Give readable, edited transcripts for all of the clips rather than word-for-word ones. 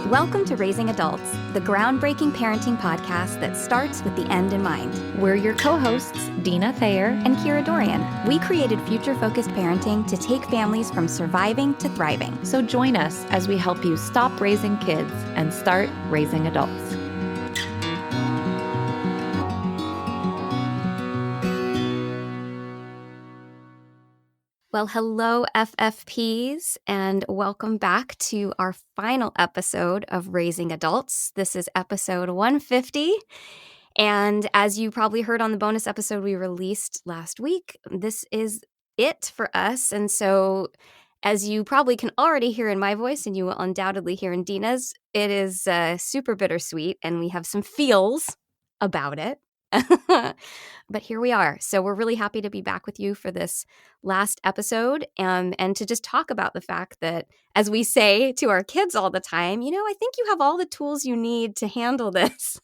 Welcome to Raising Adults, the groundbreaking parenting podcast that starts with the end in mind. We're your co-hosts, Dina Thayer and Kira Dorian. We created future-focused parenting to take families from surviving to thriving. So join us as we help you stop raising kids and start raising adults. Well, hello, FFPs, and welcome back to our final episode of Raising Adults. This is episode 150, and as you probably heard on the bonus episode we released last week, this is it for us. And so, as you probably can already hear in my voice, and you will undoubtedly hear in Dina's, it is super bittersweet, and we have some feels about it. But here we are. So we're really happy to be back with you for this last episode and to just talk about the fact that, as we say to our kids all the time, I think you have all the tools you need to handle this.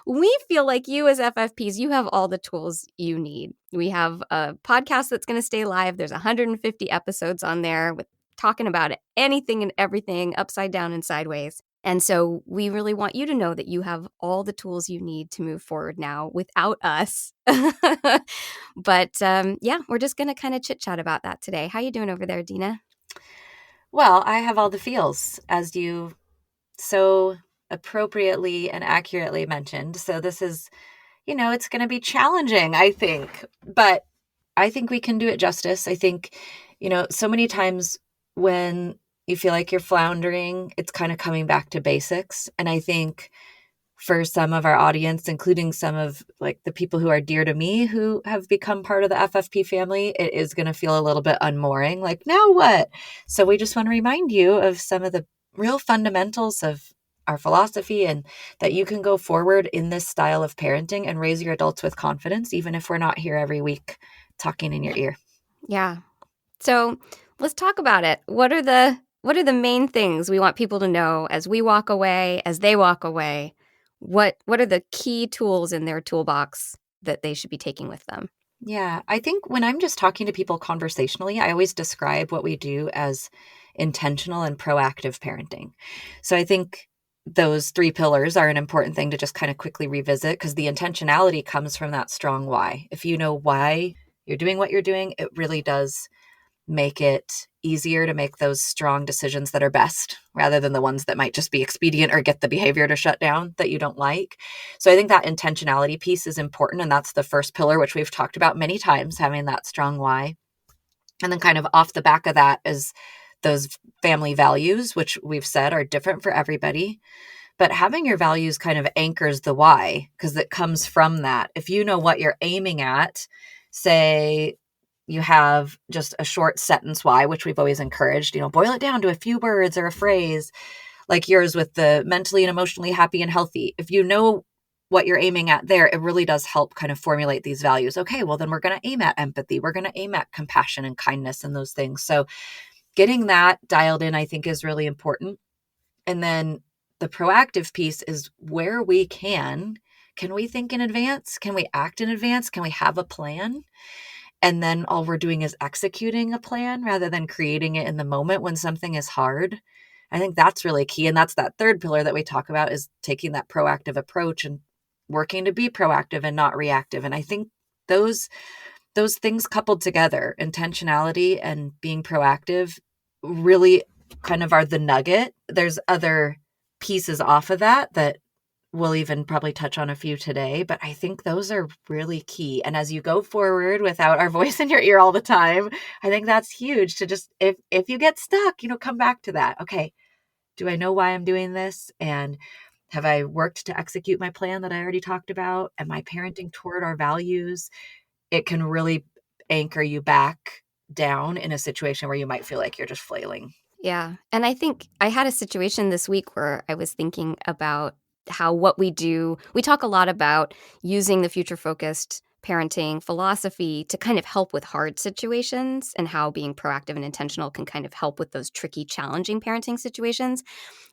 We feel like you as FFPs, you have all the tools you need. We have a podcast that's going to stay live. There's 150 episodes on there with talking about anything and everything upside down and sideways. And so we really want you to know that you have all the tools you need to move forward now without us. But we're just going to kind of chit-chat about that today. How you doing over there, Dina? Well, I have all the feels, as you so appropriately and accurately mentioned. So this is, it's going to be challenging, I think. But I think we can do it justice. I think, so many times when you feel like you're floundering, it's kind of coming back to basics. And I think for some of our audience, including some of like the people who are dear to me who have become part of the FFP family, it is going to feel a little bit unmooring. Like, now what? So we just want to remind you of some of the real fundamentals of our philosophy, and that you can go forward in this style of parenting and raise your adults with confidence, even if we're not here every week talking in your ear. Yeah. So let's talk about it. What are the main things we want people to know as we walk away, as they walk away? What are the key tools in their toolbox that they should be taking with them? Yeah, I think when I'm just talking to people conversationally, I always describe what we do as intentional and proactive parenting. So I think those three pillars are an important thing to just kind of quickly revisit, because the intentionality comes from that strong why. If you know why you're doing what you're doing, it really does make it easier to make those strong decisions that are best, rather than the ones that might just be expedient or get the behavior to shut down that you don't like. So I think that intentionality piece is important. And that's the first pillar, which we've talked about many times, having that strong why. And then kind of off the back of that is those family values, which we've said are different for everybody. But having your values kind of anchors the why, because it comes from that. If you know what you're aiming at, say, you have just a short sentence why, which we've always encouraged, boil it down to a few words or a phrase, like yours with the mentally and emotionally happy and healthy. If you know what you're aiming at there, it really does help kind of formulate these values. Okay, well, then we're going to aim at empathy. We're going to aim at compassion and kindness and those things. So getting that dialed in, I think, is really important. And then the proactive piece is where we can we think in advance? Can we act in advance? Can we have a plan? And then all we're doing is executing a plan rather than creating it in the moment when something is hard. I think that's really key. And that's that third pillar that we talk about, is taking that proactive approach and working to be proactive and not reactive. And I think those things coupled together, intentionality and being proactive, really kind of are the nugget. There's other pieces off of that we'll even probably touch on a few today, but I think those are really key. And as you go forward without our voice in your ear all the time, I think that's huge to just, if you get stuck, come back to that. Okay, do I know why I'm doing this? And have I worked to execute my plan that I already talked about? Am I parenting toward our values? It can really anchor you back down in a situation where you might feel like you're just flailing. Yeah. And I think I had a situation this week where I was thinking about how what we do, we talk a lot about using the future-focused parenting philosophy to kind of help with hard situations, and how being proactive and intentional can kind of help with those tricky, challenging parenting situations.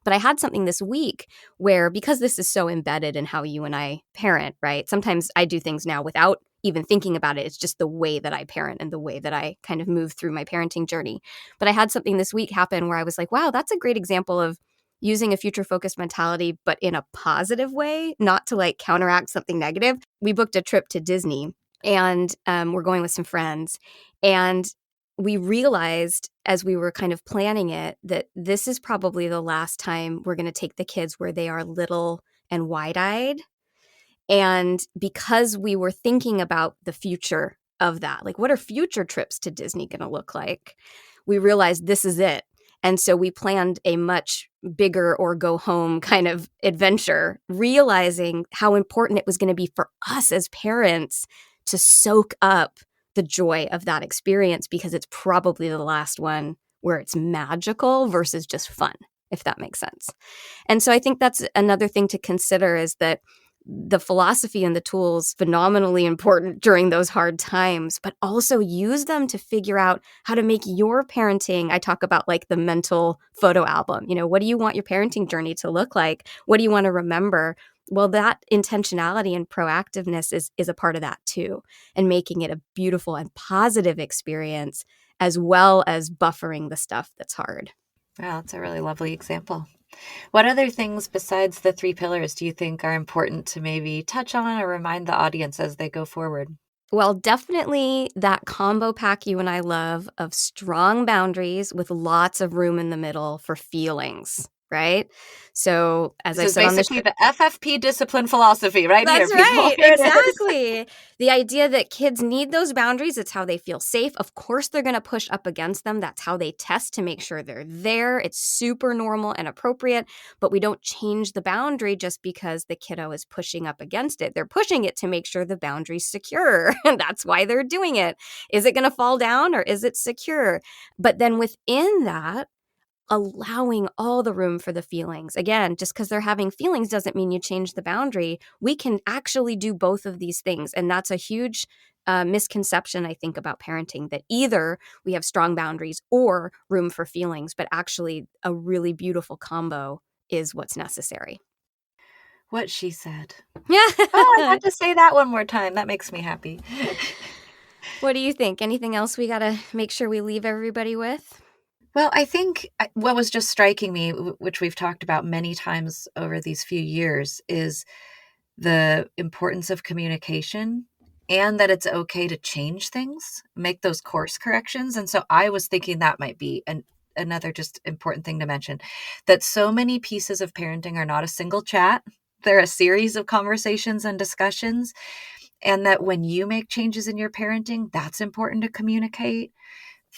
But I had something this week where, because this is so embedded in how you and I parent, right? Sometimes I do things now without even thinking about it. It's just the way that I parent and the way that I kind of move through my parenting journey. But I had something this week happen where I was like, wow, that's a great example of using a future focused mentality, but in a positive way, not to like counteract something negative. We booked a trip to Disney and we're going with some friends. And we realized as we were kind of planning it that this is probably the last time we're going to take the kids where they are little and wide-eyed. And because we were thinking about the future of that, like what are future trips to Disney going to look like? We realized this is it. And so we planned a much bigger or go home kind of adventure, realizing how important it was going to be for us as parents to soak up the joy of that experience, because it's probably the last one where it's magical versus just fun, if that makes sense. And so I think that's another thing to consider, is that the philosophy and the tools phenomenally important during those hard times, but also use them to figure out how to make your parenting. I talk about like the mental photo album. You know, what do you want your parenting journey to look like? What do you want to remember? Well, that intentionality and proactiveness is a part of that too, and making it a beautiful and positive experience, as well as buffering the stuff that's hard. Wow, that's a really lovely example. What other things besides the 3 pillars do you think are important to maybe touch on or remind the audience as they go forward? Well, definitely that combo pack you and I love of strong boundaries with lots of room in the middle for feelings, right? So as I This is said on the basically the FFP discipline philosophy right here, That's people. right. Here it is. Exactly. The idea that kids need those boundaries. It's how they feel safe. Of course, they're going to push up against them. That's how they test to make sure they're there. It's super normal and appropriate, but we don't change the boundary just because the kiddo is pushing up against it. They're pushing it to make sure the boundary's secure. And that's why they're doing it. Is it going to fall down or is it secure? But then within that, allowing all the room for the feelings. Again, just because they're having feelings doesn't mean you change the boundary. We can actually do both of these things. And that's a huge misconception, I think, about parenting, that either we have strong boundaries or room for feelings, but actually a really beautiful combo is what's necessary. What she said. Yeah. Oh, I got to say that one more time. That makes me happy. What do you think? Anything else we got to make sure we leave everybody with? Well, I think what was just striking me, which we've talked about many times over these few years, is the importance of communication and that it's okay to change things, make those course corrections. And so I was thinking that might be another just important thing to mention, that so many pieces of parenting are not a single chat. They're a series of conversations and discussions. And that when you make changes in your parenting, that's important to communicate.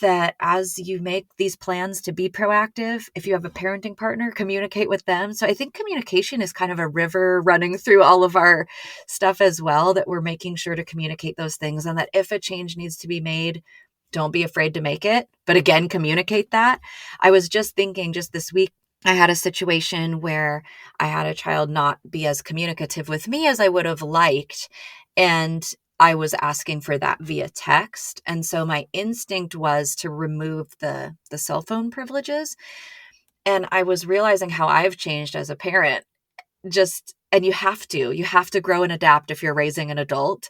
That as you make these plans to be proactive, if you have a parenting partner, communicate with them. So I think communication is kind of a river running through all of our stuff as well, that we're making sure to communicate those things, and that if a change needs to be made, don't be afraid to make it. But again, communicate that. I was just thinking just this week, I had a situation where I had a child not be as communicative with me as I would have liked. And I was asking for that via text. And so my instinct was to remove the cell phone privileges. And I was realizing how I've changed as a parent. And you have to grow and adapt if you're raising an adult.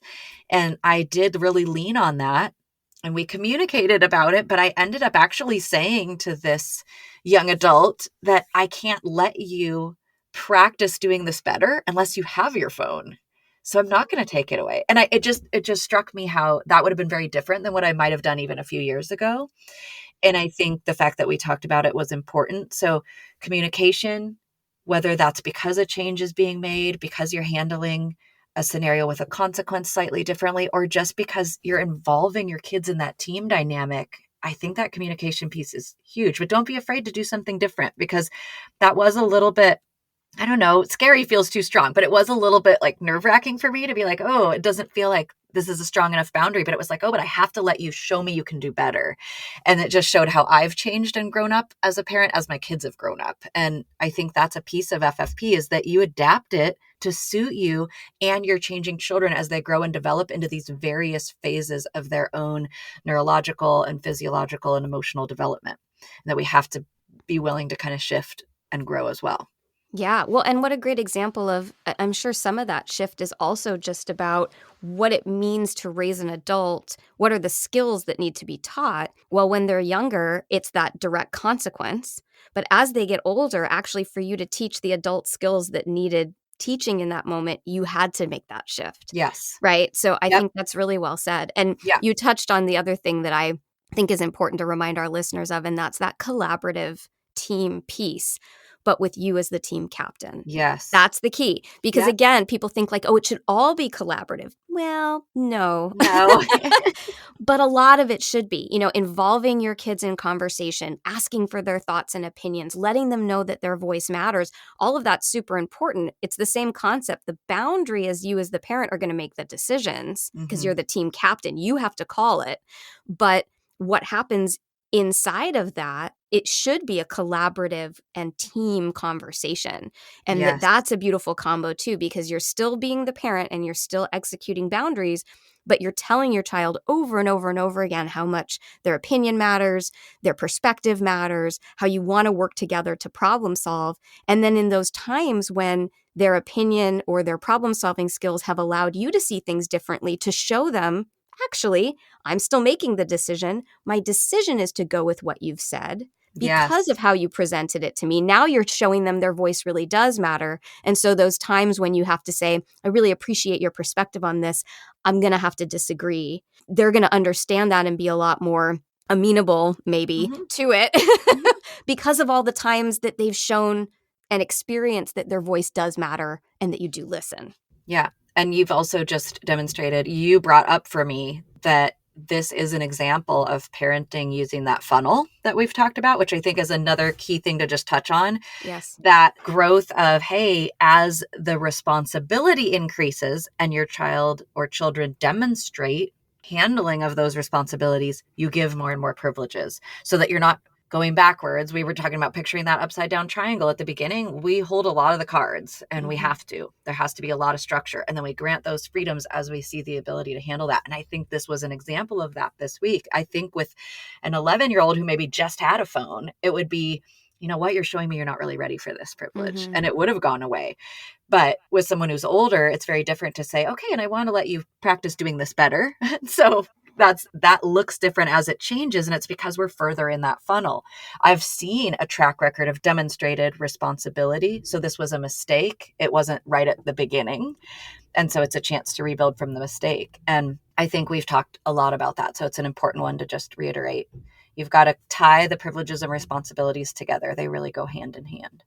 And I did really lean on that. And we communicated about it, but I ended up actually saying to this young adult that I can't let you practice doing this better unless you have your phone. So I'm not going to take it away. And it just struck me how that would have been very different than what I might have done even a few years ago. And I think the fact that we talked about it was important. So communication, whether that's because a change is being made, because you're handling a scenario with a consequence slightly differently, or just because you're involving your kids in that team dynamic, I think that communication piece is huge. But don't be afraid to do something different, because that was a little bit, I don't know, scary feels too strong, but it was a little bit like nerve-wracking for me to be like, oh, it doesn't feel like this is a strong enough boundary. But it was like, oh, but I have to let you show me you can do better. And it just showed how I've changed and grown up as a parent as my kids have grown up. And I think that's a piece of FFP, is that you adapt it to suit you and your changing children as they grow and develop into these various phases of their own neurological and physiological and emotional development. And that we have to be willing to kind of shift and grow as well. Yeah. Well, and what a great example of, I'm sure some of that shift is also just about what it means to raise an adult. What are the skills that need to be taught? Well, when they're younger, it's that direct consequence. But as they get older, actually, for you to teach the adult skills that needed teaching in that moment, you had to make that shift. Yes. Right. So I Yep. think that's really well said. And Yeah. you touched on the other thing that I think is important to remind our listeners of, and that's that collaborative team piece, but with you as the team captain. Yes. That's the key. Because Yeah. again, people think like, oh, it should all be collaborative. Well, no. No. But a lot of it should be, involving your kids in conversation, asking for their thoughts and opinions, letting them know that their voice matters. All of that's super important. It's the same concept. The boundary is you as the parent are going to make the decisions because you're the team captain. You have to call it. But what happens inside of that, it should be a collaborative and team conversation. And Yes. that's a beautiful combo too, because you're still being the parent and you're still executing boundaries, but you're telling your child over and over and over again how much their opinion matters, their perspective matters, how you want to work together to problem solve. And then in those times when their opinion or their problem solving skills have allowed you to see things differently, to show them, actually, I'm still making the decision. My decision is to go with what you've said because Yes. of how you presented it to me. Now you're showing them their voice really does matter. And so those times when you have to say, I really appreciate your perspective on this, I'm going to have to disagree. They're going to understand that and be a lot more amenable, maybe, to it because of all the times that they've shown and experienced that their voice does matter and that you do listen. Yeah. And you've also just demonstrated, you brought up for me that this is an example of parenting using that funnel that we've talked about, which I think is another key thing to just touch on. Yes. That growth of, hey, as the responsibility increases and your child or children demonstrate handling of those responsibilities, you give more and more privileges so that you're not going backwards. We were talking about picturing that upside down triangle at the beginning. We hold a lot of the cards and we have to. There has to be a lot of structure. And then we grant those freedoms as we see the ability to handle that. And I think this was an example of that this week. I think with an 11-year-old who maybe just had a phone, it would be, you know what, you're showing me you're not really ready for this privilege. And it would have gone away. But with someone who's older, it's very different to say, okay, and I want to let you practice doing this better. So that looks different as it changes. And it's because we're further in that funnel. I've seen a track record of demonstrated responsibility. So this was a mistake. It wasn't right at the beginning. And so it's a chance to rebuild from the mistake. And I think we've talked a lot about that. So it's an important one to just reiterate. You've got to tie the privileges and responsibilities together. They really go hand in hand.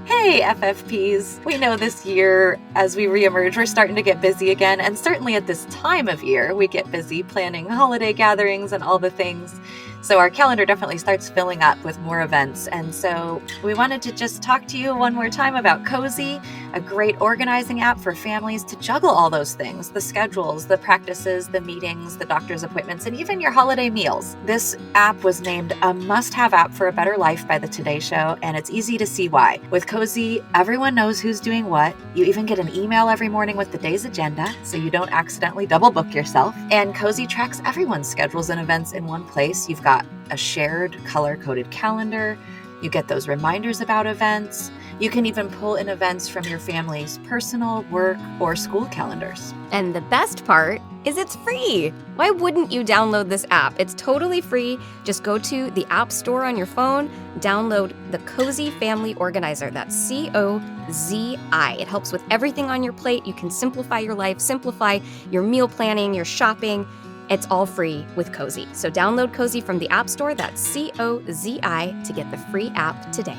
Hey, FFPs. We know this year, as we reemerge, we're starting to get busy again. And certainly at this time of year, we get busy planning holiday gatherings and all the things. So our calendar definitely starts filling up with more events. And so we wanted to just talk to you one more time about Cozy, a great organizing app for families to juggle all those things, the schedules, the practices, the meetings, the doctor's appointments, and even your holiday meals. This app was named a must-have app for a better life by the Today Show, and it's easy to see why. With Cozy, everyone knows who's doing what. You even get an email every morning with the day's agenda, so you don't accidentally double book yourself. And Cozy tracks everyone's schedules and events in one place. You've got a shared color-coded calendar. You get those reminders about events. You can even pull in events from your family's personal, work, or school calendars. And the best part is it's free. Why wouldn't you download this app? It's totally free. Just go to the App Store on your phone, download the Cozy Family Organizer. That's C-O-Z-I. It helps with everything on your plate. You can simplify your life, simplify your meal planning, your shopping. It's all free with Cozy. So download Cozy from the App Store, that's C-O-Z-I, to get the free app today.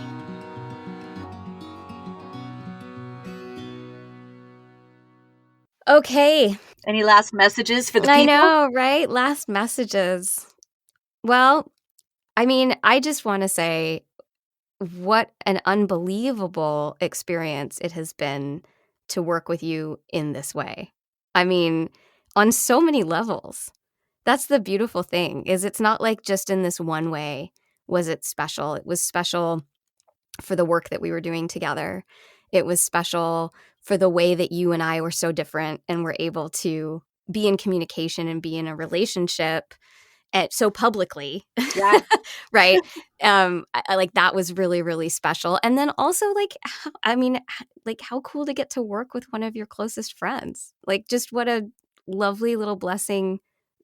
Okay. Any last messages for the people? I know, right? Last messages. Well, I mean, I just want to say what an unbelievable experience it has been to work with you in this way. I mean, on so many levels. That's the beautiful thing, is it's not like just in this one way was it special. It was special for the work that we were doing together. It was special for the way that you and I were so different and were able to be in communication and be in a relationship so publicly. Yeah. Right. I like that was really, really special. And then also like, like how cool to get to work with one of your closest friends. Like just what a lovely little blessing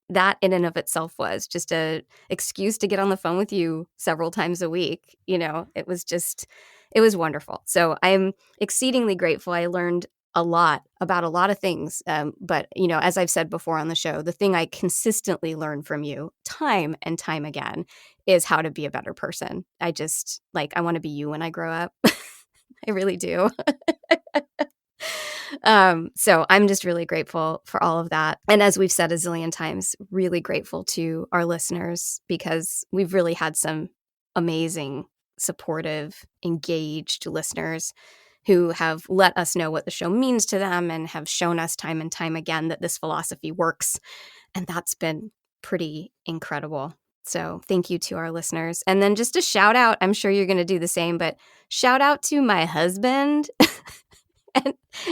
that in and of itself was. Just a excuse to get on the phone with you several times a week. It was wonderful. So I'm exceedingly grateful. I learned a lot about a lot of things. But, as I've said before on the show, the thing I consistently learn from you time and time again is how to be a better person. I want to be you when I grow up. I really do. So I'm just really grateful for all of that. And as we've said a zillion times, really grateful to our listeners because we've really had some amazing, supportive, engaged listeners who have let us know what the show means to them and have shown us time and time again that this philosophy works. And that's been pretty incredible. So thank you to our listeners. And then just a shout out, I'm sure you're going to do the same, but shout out to my husband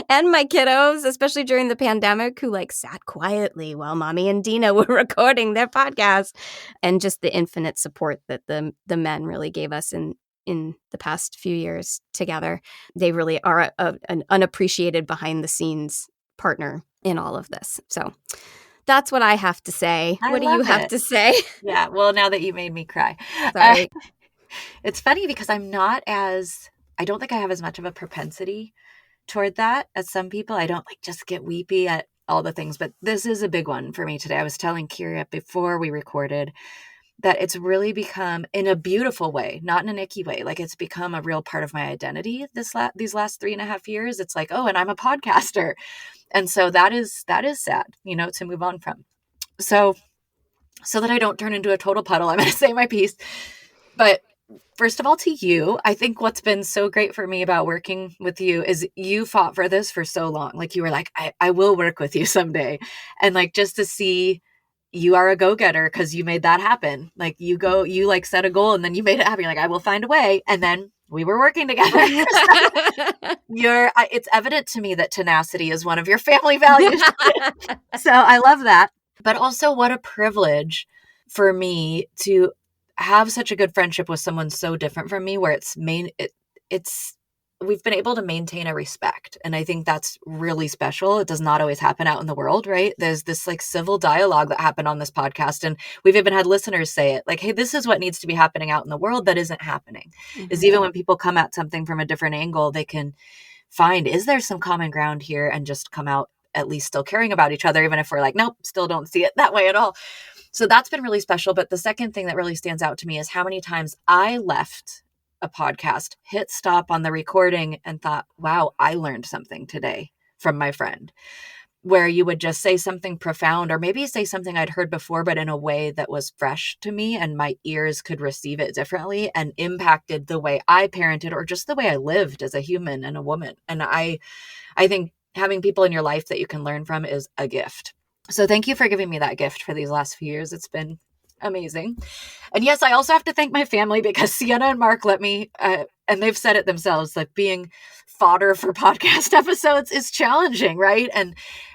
and my kiddos, especially during the pandemic, who sat quietly while Mommy and Dina were recording their podcast, and just the infinite support that the men really gave us in the past few years together. They really are an unappreciated behind the scenes partner in all of this. So that's what I have to say. What do you have to say? Yeah. Well, now that you made me cry. Sorry. It's funny because I don't think I have as much of a propensity toward that as some people. I don't just get weepy at all the things, but this is a big one for me today. I was telling Kira before we recorded that it's really become, in a beautiful way, not in an icky way, it's become a real part of my identity these last 3.5 years. It's and I'm a podcaster. And so that is sad, to move on from. So that I don't turn into a total puddle, I'm going to say my piece. But first of all, to you, I think what's been so great for me about working with you is you fought for this for so long. You were I will work with you someday. And just to see you are a go-getter because you made that happen. You set a goal and then you made it happen. You're I will find a way. And then we were working together. It's evident to me that tenacity is one of your family values. So I love that. But also what a privilege for me to have such a good friendship with someone so different from me, where we've been able to maintain a respect. And I think that's really special. It does not always happen out in the world, right? There's this civil dialogue that happened on this podcast. And we've even had listeners say it hey, this is what needs to be happening out in the world that isn't happening. Mm-hmm. Is even when people come at something from a different angle, they can find, is there some common ground here, and just come out at least still caring about each other, even if we're nope, still don't see it that way at all. So that's been really special. But the second thing that really stands out to me is how many times I left a podcast, hit stop on the recording, and thought, wow, I learned something today from my friend. Where you would just say something profound, or maybe say something I'd heard before, but in a way that was fresh to me and my ears could receive it differently, and impacted the way I parented or just the way I lived as a human and a woman. And I think having people in your life that you can learn from is a gift. So thank you for giving me that gift for these last few years. It's been amazing. And yes, I also have to thank my family, because Sienna and Mark let me, and they've said it themselves, being fodder for podcast episodes is challenging, right?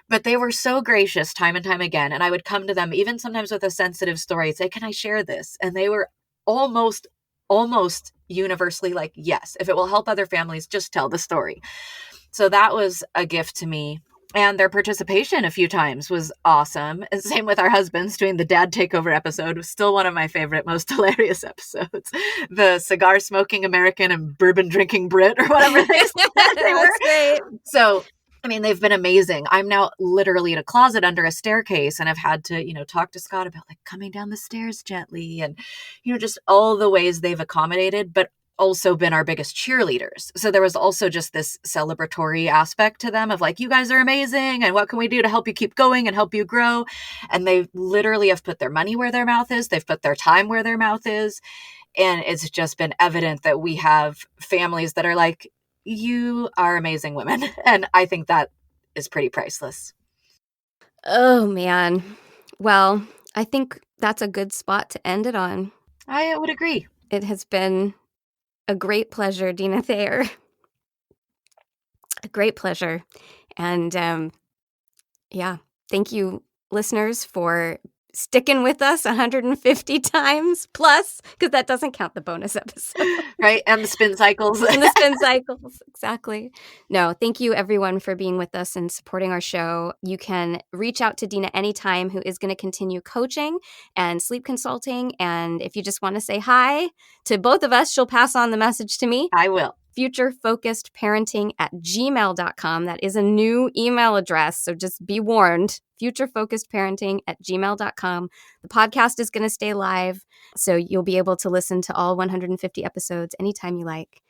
But they were so gracious time and time again. And I would come to them, even sometimes with a sensitive story, say, can I share this? And they were almost universally yes, if it will help other families, just tell the story. So that was a gift to me. And their participation a few times was awesome. And same with our husbands doing the dad takeover episode. Was still one of my favorite, most hilarious episodes. The cigar smoking American and bourbon drinking Brit, or whatever they said they were. Great. So, they've been amazing. I'm now literally in a closet under a staircase, and I've had to, talk to Scott about coming down the stairs gently, and, just all the ways they've accommodated, but also been our biggest cheerleaders. So there was also just this celebratory aspect to them of you guys are amazing, and what can we do to help you keep going and help you grow? And they literally have put their money where their mouth is. They've put their time where their mouth is. And it's just been evident that we have families that are you are amazing women. And I think that is pretty priceless. Oh, man. Well, I think that's a good spot to end it on. I would agree. It has been a great pleasure, Dina Thayer. A great pleasure. And yeah, thank you, listeners, for sticking with us 150 times plus, because that doesn't count the bonus episode. Right. And the spin cycles. And the spin cycles. Exactly. No, thank you everyone for being with us and supporting our show. You can reach out to Dina anytime, who is going to continue coaching and sleep consulting. And if you just want to say hi to both of us, she'll pass on the message to me. I will. futurefocusedparenting@gmail.com. That is a new email address, so just be warned. futurefocusedparenting@gmail.com. The podcast is going to stay live, so you'll be able to listen to all 150 episodes anytime you like.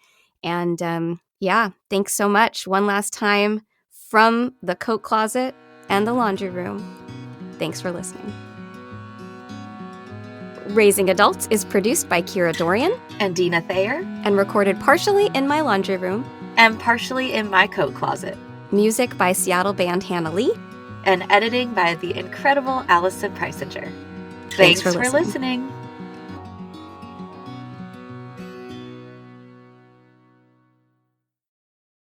And thanks so much one last time from the coat closet and the laundry room. Thanks for listening. Raising Adults is produced by Kira Dorian and Dina Thayer, and recorded partially in my laundry room and partially in my coat closet. Music by Seattle band Hannah Lee, and editing by the incredible Allison Preisinger. Thanks for listening.